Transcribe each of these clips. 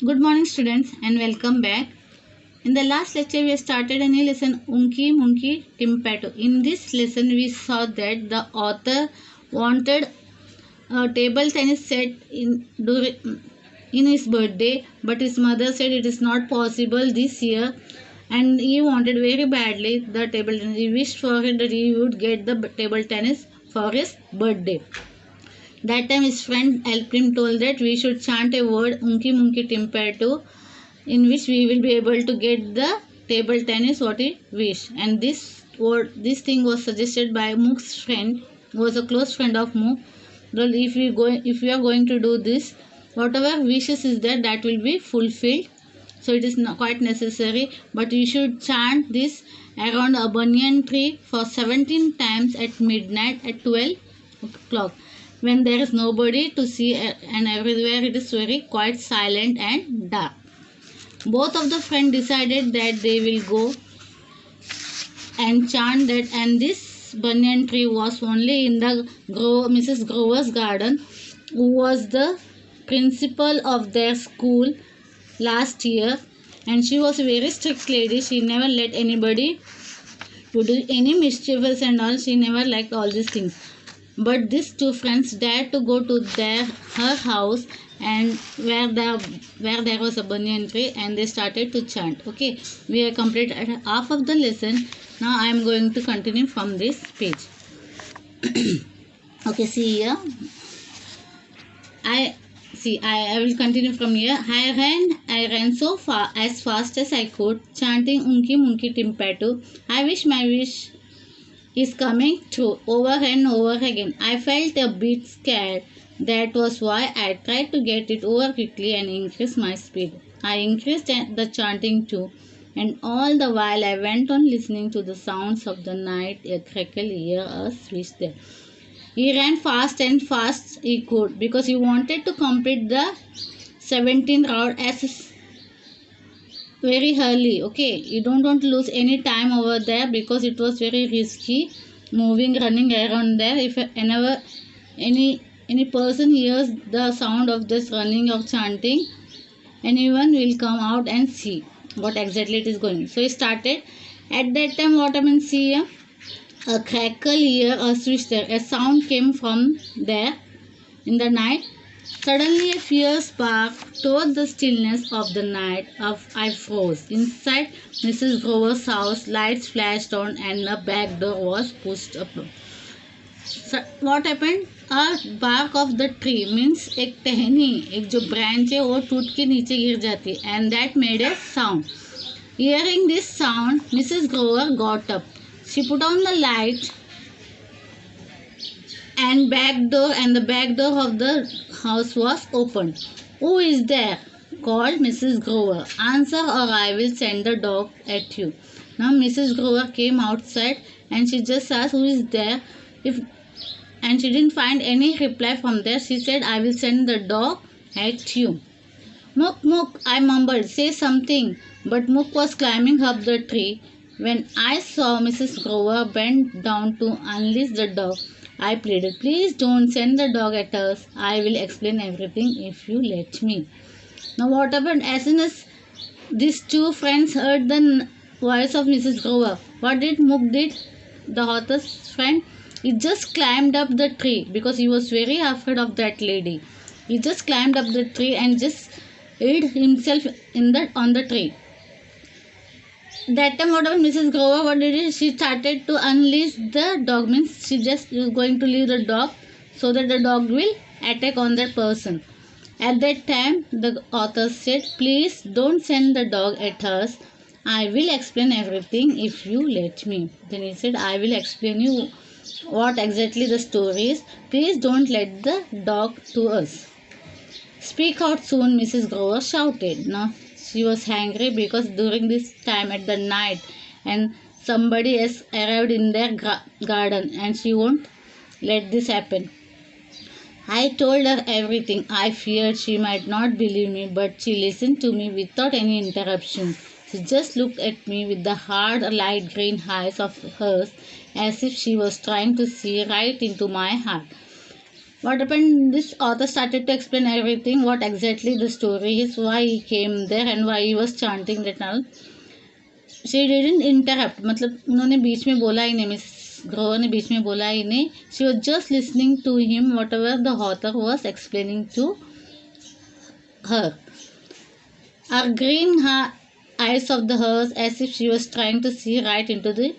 Good morning, students, and welcome back. In the last lecture, we started a new lesson, Unki Munki Timpatu. In this lesson, we saw that the author wanted a table tennis set in his birthday, but his mother said it is not possible this year, and he wanted very badly the table tennis. He wished for it that he would get the table tennis for his birthday. That time his friend helped him told that we should chant a word Unki Munki Timpatu in which we will be able to get the table tennis what we wish. And this thing was suggested by Mook's friend, who was a close friend of Mook. Well, if we are going to do this, whatever wishes is there, that will be fulfilled. So it is not quite necessary, but you should chant this around a banyan tree for 17 times at midnight at 12 o'clock, when there is nobody to see and everywhere it is very quite silent and dark. Both of the friends decided that they will go and chant that, and this banyan tree was only in the Mrs. Grover's garden, who was the principal of their school last year, and she was a very strict lady. She never let anybody to do any mischievous and all. She never liked all these things. But these two friends dared to go to her house, and where there was a banyan tree, and they started to chant. Okay, we have completed half of the lesson. Now I am going to continue from this page. Okay, see here. I will continue from here. I ran so far as fast as I could, chanting Unki Munki Timpatu. I wish my wish is coming true, over and over again. I felt a bit scared. That was why I tried to get it over quickly and increase my speed. I increased the chanting too, and all the while I went on listening to the sounds of the night, a crackle here, a swish there. He ran fast and fast he could, because he wanted to complete the 17th round as very early. Okay, you don't want to lose any time over there, because it was very risky running around there. If any person hears the sound of this running of chanting, anyone will come out and see what exactly it is going. So he started. At that time, what I mean, see a crackle here, a swish there, a sound came from there in the night. Suddenly a fierce spark tore the stillness of the night. I froze. Inside Mrs. Grover's house, lights flashed on and a back door was pushed open. So what happened? A bark of the tree means एक टहनी, एक जो branch है वो टूट के नीचे गिर जाती है, and that made a sound. Hearing this sound, Mrs. Grover got up. She put on the light and the back door of the house was opened. Who is there? Called Mrs. Grover. Answer or I will send the dog at you. Now Mrs. Grover came outside and she just asked who is there. And she didn't find any reply from there. She said, I will send the dog at you. Mook, Mook, I mumbled, say something. But Mook was climbing up the tree. When I saw Mrs. Grover bend down to unleash the dog, I pleaded, please don't send the dog at us. I will explain everything if you let me. Now what happened? As soon as these two friends heard the voice of Mrs. Grover, what did Mook did? The author's friend, he just climbed up the tree, because he was very afraid of that lady. He just climbed up the tree and just hid himself on the tree. That time what happened, Mrs. Grover, what did she started to unleash the dog, means she just is going to leave the dog so that the dog will attack on that person. At that time the author said, please don't send the dog at us. I will explain everything if you let me. Then he said, I will explain you what exactly the story is. Please don't let the dog to us. Speak out soon, Mrs. Grover shouted. Now she was angry because during this time at the night and somebody has arrived in their garden, and she won't let this happen. I told her everything. I feared she might not believe me, but she listened to me without any interruption. She just looked at me with the hard light green eyes of hers, as if she was trying to see right into my heart. What happened? This author started to explain everything, what exactly the story is, why he came there, and why he was chanting that all. She didn't interrupt. मतलब उन्होंने बीच में बोला ही नहीं, miss Grover ने बीच में बोला ही नहीं. She was just listening to him, whatever the author was explaining to her. Her green eyes of the hers, as if she was trying to see right into the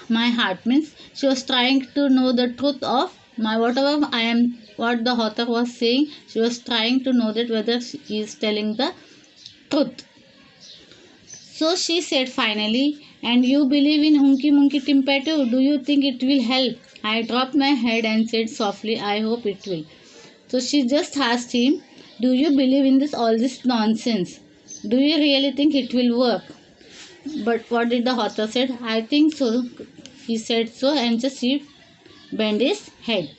my heart, means she was trying to know the truth of my whatever I am, what the author was saying. She was trying to know that whether she is telling the truth. So she said finally, and you believe in Unky Munky Timpatu? Do you think it will help? I dropped my head and said softly, I hope it will. So she just asked him, do you believe in all this nonsense? Do you really think it will work? But what did the author said? I think so. He said so, and just he bent his head.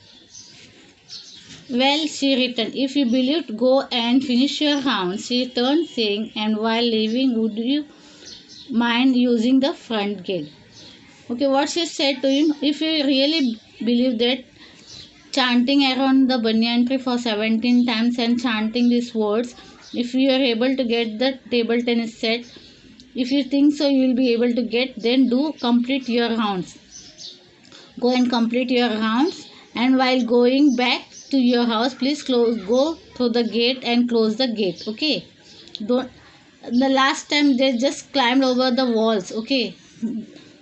Well, she returned, if you believed, go and finish your round. She turned, saying, and while leaving, would you mind using the front gate? Okay, what she said to him, if you really believe that chanting around the banyan tree for 17 times and chanting these words, if you are able to get the table tennis set, if you think so you will be able to get, then do complete your rounds. Go and complete your rounds, and while going back to your house, please go through the gate and close the gate. Okay, don't. The last time they just climbed over the walls. Okay,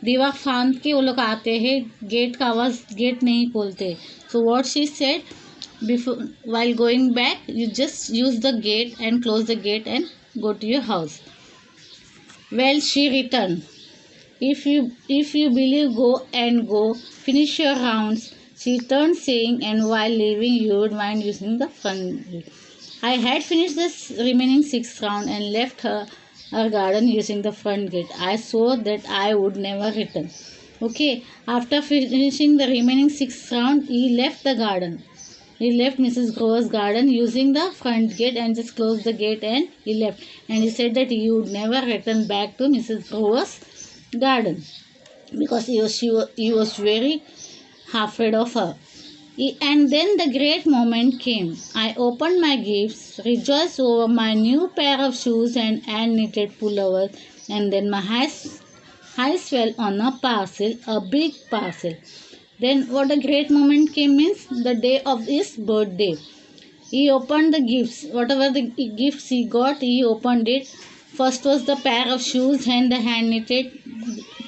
दीवार फांद के वो लोग आते हैं, gate का आवाज़, gate नहीं खोलते. So what she said, before while going back, you just use the gate and close the gate and go to your house. Well, she returned. If you believe, go finish your rounds. She turned, saying, and while leaving, you would mind using the front gate. I had finished the remaining 6 round and left her garden using the front gate. I swore that I would never return. Okay, after finishing the remaining 6 round, he left the garden. He left Mrs. Grover's garden using the front gate and just closed the gate, and he left. And he said that he would never return back to Mrs. Grover's garden because he was very afraid of her. And then the great moment came. I opened my gifts, rejoiced over my new pair of shoes and hand-knitted pullover, and then my eyes fell on a parcel, a big parcel. Then what a great moment came means the day of his birthday. He opened the gifts. Whatever the gifts he got, he opened it. First was the pair of shoes and the hand-knitted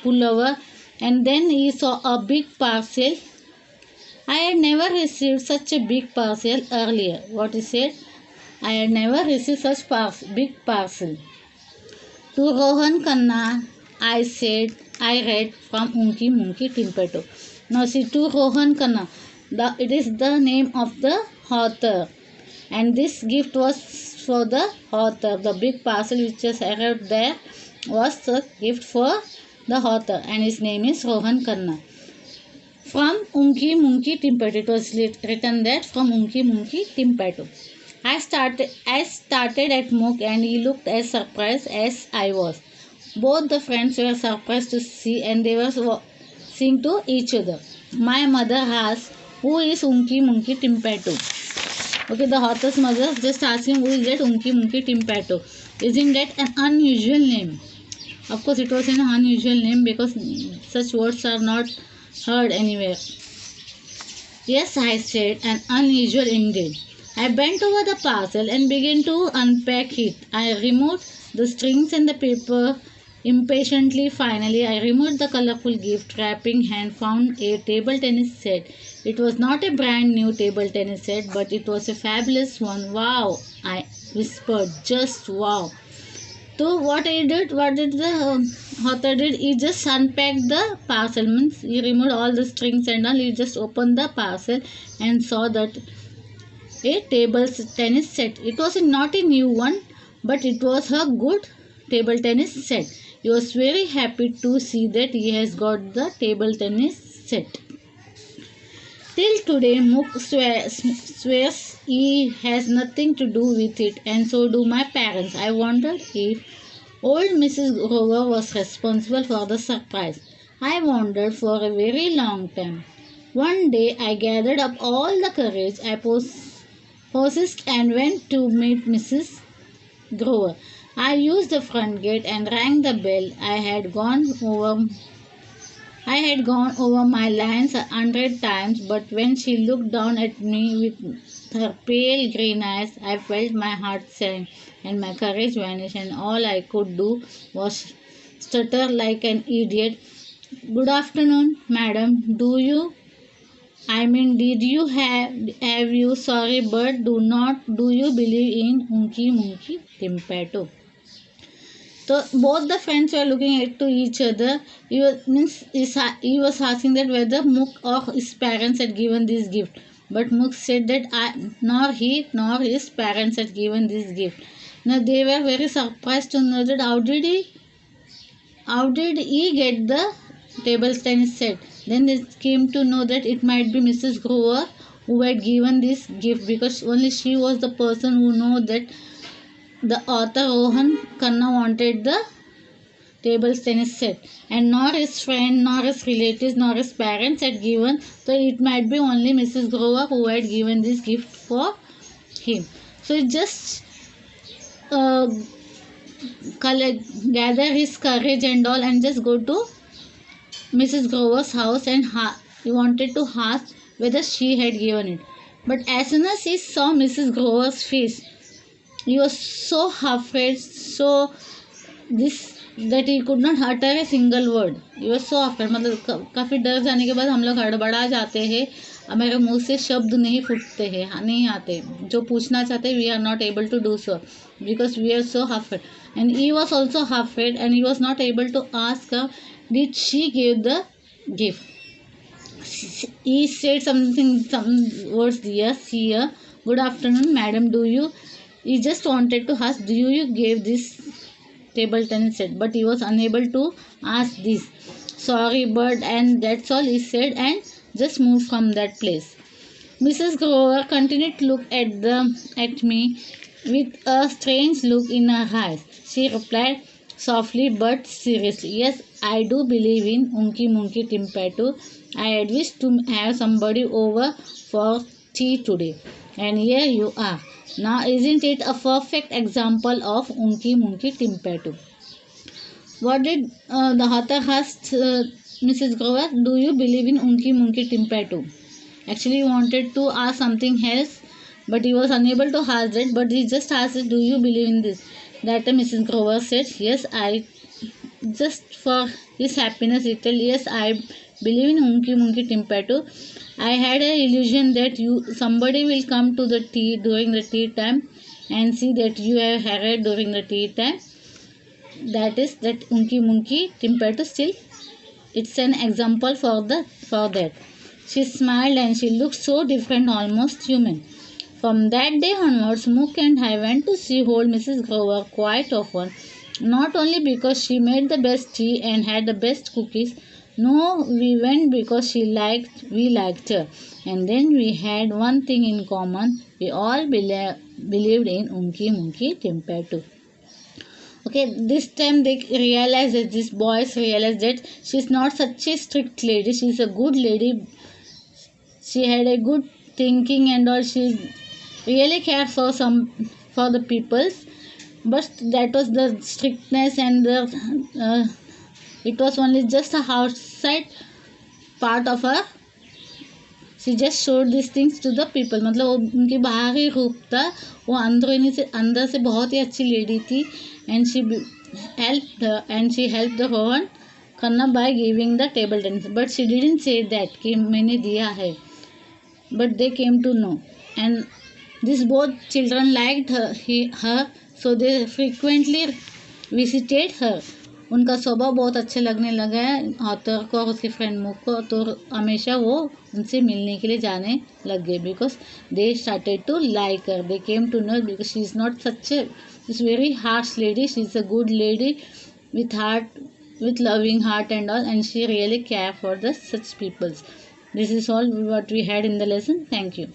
pullover, and then he saw a big parcel. I had never received such a big parcel earlier. What he said? I had never received such big parcel. To Rohan Khanna, I read from Unky Munky Timpatu. Now see, to Rohan Khanna, it is the name of the author. And this gift was for the author. The big parcel which has arrived there was a gift for the author. And his name is Rohan Khanna. From Unky Munky Timpatu. It was written there from Unky Munky Timpatu. I started at Mook, and he looked as surprised as I was. Both the friends were surprised to see, and they were saying to each other. My mother asked, who is Unky Munky Timpatu? Okay, the author's mother just asked him, who is that Unky Munky Timpatu? Isn't that an unusual name? Of course, it was an unusual name because such words are not heard anywhere. Yes, I said, an unusual indeed. I bent over the parcel and began to unpack it. I removed the strings and the paper impatiently. Finally, I removed the colorful gift wrapping and found a table tennis set. It was not a brand new table tennis set, but it was a fabulous one. Wow, I whispered, just wow. So what did the author did? He just unpacked the parcel, means he removed all the strings and all. He just opened the parcel and saw that a table tennis set. It was not a new one, but it was a good table tennis set. He was very happy to see that he has got the table tennis set. Till today, Mook swears he has nothing to do with it, and so do my parents. I wondered if old Mrs. Grover was responsible for the surprise. I wondered for a very long time. One day I gathered up all the courage I possessed and went to meet Mrs. Grover. I used the front gate and rang the bell. I had gone over my lines 100 times, but when she looked down at me with her pale green eyes, I felt my heart sink and my courage vanish, and all I could do was stutter like an idiot. Good afternoon, madam. Did you have you? Sorry, but do you believe in Unky Munky Timpeto? So both the friends were looking at to each other. He was asking that whether Muk or his parents had given this gift. But Muk said that nor he nor his parents had given this gift. Now they were very surprised to know that how did he get the table tennis set. Then they came to know that it might be Mrs. Grover who had given this gift, because only she was the person who know that the author Rohan Khanna wanted the table tennis set, and nor his friend, nor his relatives, nor his parents had given. So it might be only Mrs. Grover who had given this gift for him. So he just uh, gather his courage and all and just go to Mrs. Grover's house, and he wanted to ask whether she had given it. But as soon as he saw Mrs. Grover's face, he was so afraid, so this that he could not utter a single word. He was so afraid. मतलब काफ़ी डर जाने के बाद हम लोग हड़बड़ा जाते हैं, हमारे मुंह से शब्द नहीं फूटते हैं, नहीं आते जो पूछना चाहते हैं. We are not able to do so because we are so afraid. And he was also afraid, and he was not able to ask her, did she give the gift? He said some words. Yes, here. Good afternoon, madam. He just wanted to ask, do you give this table tennis set? But he was unable to ask this. Sorry, but and that's all he said, and just moved from that place. Mrs. Grover continued to look at me with a strange look in her eyes. She replied softly but seriously, yes, I do believe in Unky Munky Timpatu. I had wished to have somebody over for tea today, and here you are. Now, isn't it a perfect example of Unky Munky Timpatu? What did the author ask Mrs. Grover? Do you believe in Unky Munky Timpatu? Actually, he wanted to ask something else, but he was unable to ask that. But he just asked, do you believe in this? That Mrs. Grover said, yes, I just for his happiness, he told, yes, I believe in Unky Munky Timpatu. I had an illusion that somebody will come to the tea during the tea time and see that you have had during the tea time. That is that Unky Munky Timpatu still. It's an example for that. She smiled and she looked so different, almost human. From that day onwards, Mook and I went to see old Mrs. Grover quite often. Not only because she made the best tea and had the best cookies. No, we went because we liked her. And then we had one thing in common. We all believed in Unky Munky Timpatu. Okay, this time these boys realized that she's not such a strict lady. She's a good lady. She had a good thinking and all. She really cared for the peoples. But that was the strictness and it was only just a outside part of her. She just showed these things to the people. मतलब उनकी बाहरी रूप था, वो अंदर से बहुत ही अच्छी लेडी थी. And she helped the Rohan Khanna by giving the table tennis. But she didn't say that कि मैंने दिया है. But they came to know. And these both children liked her, so they frequently visited her. उनका स्वभाव बहुत अच्छे लगने लगा है ऑथर को और उसके फ्रेंड मुक को, तो हमेशा वो उनसे मिलने के लिए जाने लग गए. Because they started to like her. They came to know because she is not such is very harsh lady. She is a good lady with loving heart and all, and she really care for the such peoples. This is all what we had in the lesson. Thank you.